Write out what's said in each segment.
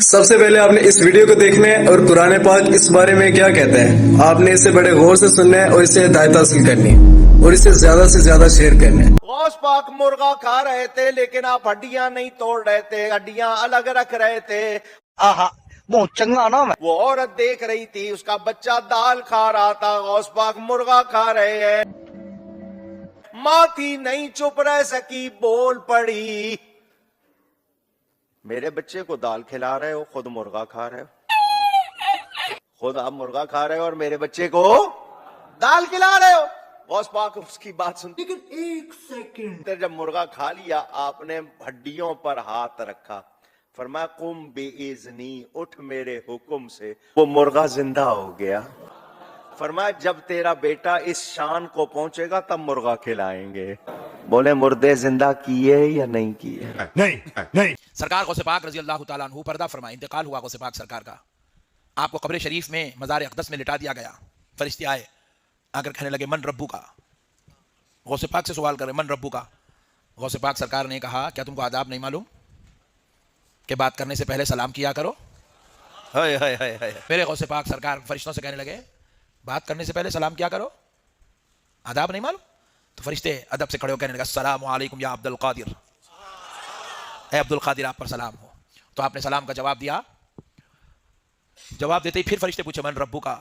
سب سے پہلے آپ نے اس ویڈیو کو دیکھنا ہے اور قرآن پاک اس بارے میں کیا کہتا ہے آپ نے اسے بڑے غور سے سننا ہے اور اسے ہدایت حاصل کرنی ہے اور اسے زیادہ سے زیادہ شیئر کرنا ہے۔ غوث پاک مرغا کھا رہے تھے لیکن آپ ہڈیاں نہیں توڑ رہے تھے، ہڈیاں الگ رکھ رہے تھے۔ آہا بہت چنگا نا میں وہ عورت دیکھ رہی تھی، اس کا بچہ دال کھا رہا تھا، غوث پاک مرغا کھا رہے ہیں۔ ماں تھی نہیں چپ رہ سکی، بول پڑی، میرے بچے کو دال کھلا رہے ہو، خود مرغا کھا رہے ہو، خود آپ مرغا کھا رہے ہو اور میرے بچے کو دال کھلا رہے ہو۔ غوث پاک اس کی بات سنتی، لیکن ایک سیکنڈ جب مرغا کھا لیا آپ نے ہڈیوں پر ہاتھ رکھا، فرمایا قم بِإِذْنِی، اٹھ میرے حکم سے، وہ مرغا زندہ ہو گیا۔ فرمایا جب تیرا بیٹا اس شان کو پہنچے گا تب مرغا کھلائیں گے۔ بولے مردے زندہ کیے یا نہیں کیے؟ نہیں۔ سرکار غوث پاک رضی اللہ تعالیٰ عنہ پردہ فرمائے، انتقال ہوا غوث پاک سرکار کا، آپ کو قبر شریف میں مزار اقدس میں لٹا دیا گیا۔ فرشتے آئے آ کر کہنے لگے من ربو کا، غوث پاک سے سوال کر رہے من ربو کا۔ غوث پاک سرکار نے کہا کیا تم کو آداب نہیں معلوم کہ بات کرنے سے پہلے سلام کیا کرو؟ میرے غوث پاک سرکار فرشتوں سے کہنے لگے بات کرنے سے پہلے سلام کیا کرو، آداب نہیں معلوم؟ تو فرشتے ادب سے کھڑے ہو کہنے لگا السلام علیکم یا عبد القادر، اے عبد القادر آپ پر سلام ہو۔ تو آپ نے سلام کا جواب دیا، جواب دیتے ہی پھر فرشتے پوچھے من ربو کا،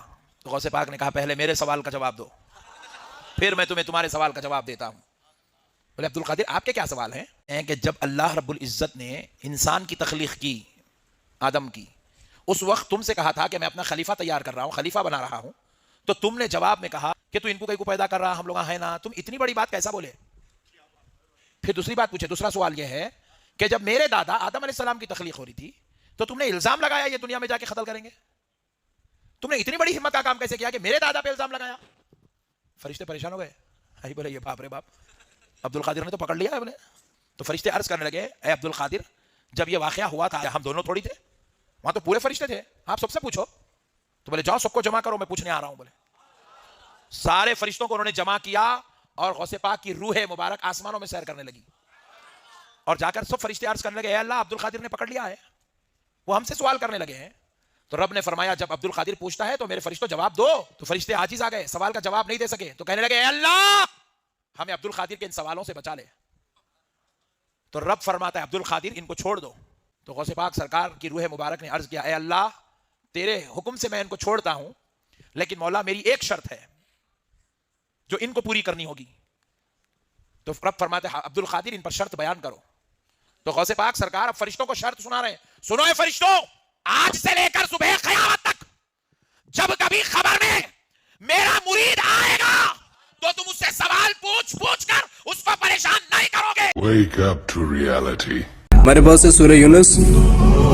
تو غوث پاک نے کہا پہلے میرے سوال کا جواب دو پھر میں تمہیں تمہارے سوال کا جواب دیتا ہوں۔ بولے عبد القادر آپ کے کیا سوال ہیں؟ کہ جب اللہ رب العزت نے انسان کی تخلیق کی، آدم کی، اس وقت تم سے کہا تھا کہ میں اپنا خلیفہ تیار کر رہا ہوں، خلیفہ بنا رہا ہوں، تو تم نے جواب میں کہا کہ تو ان کو کہیں کو پیدا کر رہا، ہم لوگ ہیں نا، تم اتنی بڑی بات کیسا بولے؟ پھر دوسری بات پوچھے، دوسرا سوال یہ ہے کہ جب میرے دادا آدم علیہ السلام کی تخلیق ہو رہی تھی تو تم نے الزام لگایا یہ دنیا میں جا کے قتل کریں گے، تم نے اتنی بڑی ہمت کا کام کیسے کیا کہ میرے دادا پہ الزام لگایا؟ فرشتے پریشان ہو گئے، بولے یہ باپ رے باپ، عبد القادر نے تو پکڑ لیا ہے بولے۔ تو فرشتے عرض کرنے لگے اے عبد القادر جب یہ واقعہ ہوا تھا ہم دونوں تھوڑی تھے، وہاں تو پورے فرشتے تھے، آپ سب سے پوچھو۔ تو بولے جاؤ سب کو جمع کرو میں پوچھنے آ رہا ہوں۔ بولے سارے فرشتوں کو انہوں نے جمع کیا اور غوث پاک کی روح مبارک آسمانوں میں سیر کرنے لگی، اور جا کر سب فرشتے عرض کرنے لگے اے اللہ عبد القادر نے پکڑ لیا ہے، وہ ہم سے سوال کرنے لگے ہیں۔ تو رب نے فرمایا جب عبد القادر پوچھتا ہے تو میرے فرشتوں جواب دو۔ تو فرشتے عاجز آ گئے، سوال کا جواب نہیں دے سکے، تو کہنے لگے اے اللہ ہمیں عبد القادر کے ان سوالوں سے بچا لے۔ تو رب فرماتا ہے عبد القادر ان کو چھوڑ دو۔ تو غوث پاک سرکار کی روح مبارک نے عرض کیا اے اللہ تیرے حکم سے میں ان کو چھوڑتا ہوں، لیکن مولا میری ایک شرط ہے جو ان کو پوری کرنی ہوگی۔ تو رب فرماتے ہیں عبد القادر ان پر شرط بیان کرو۔ تو غوث پاک سرکار اب فرشتوں کو شرط سنا رہے ہیں، سنو اے فرشتوں آج سے لے کر صبح قیامت تک جب کبھی خبر میں میرا مرید آئے گا تو تم اس سے سوال پوچھ پوچھ کر اس کو پریشان نہیں کرو گے۔ Wake up to reality. ہمارے پاس ہے سورہ یونس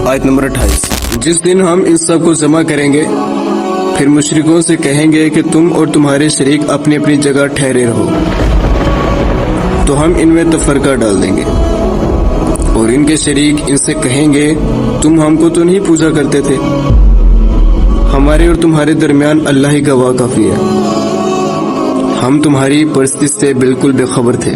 آیت نمبر 28۔ جس دن ہم ان سب کو جمع کریں گے پھر مشرکوں سے کہیں گے کہ تم اور تمہارے شریک اپنی اپنی جگہ ٹھہرے رہو، تو ہم ان میں تفرقہ ڈال دیں گے، اور ان کے شریک ان سے کہیں گے تم ہم کو تو نہیں پوجا کرتے تھے، ہمارے اور تمہارے درمیان اللہ ہی گواہ کافی ہے، ہم تمہاری پرستش سے بالکل بے خبر تھے۔